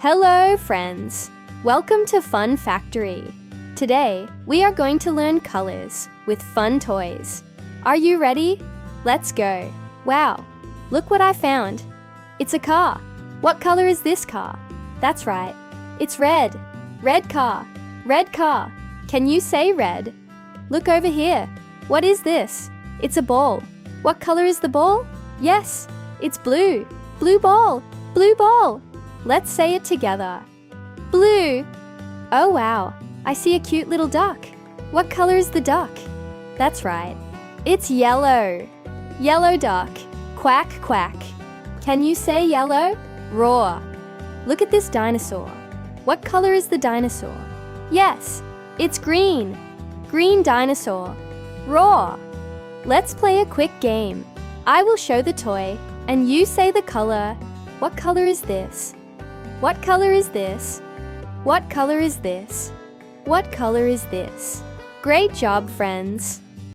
Hello, friends! Welcome to Fun Factory. Today, we are going to learn colors with fun toys. Are you ready? Let's go. Wow, look what I found. It's a car. What color is this car? That's right. It's red. Red car. Red car. Can you say red? Look over here. What is this? It's a ball. What color is the ball? Yes, it's blue. Blue ball. Blue ball. Let's say it together. Blue. Oh wow, I see a cute little duck. What color is the duck? That's right. It's yellow. Yellow duck. Quack, quack. Can you say yellow? Roar. Look at this dinosaur. What color is the dinosaur? Yes, it's green. Green dinosaur. Roar. Let's play a quick game. I will show the toy, and you say the color. What color is this? What color is this? What color is this? What color is this? Great job, friends!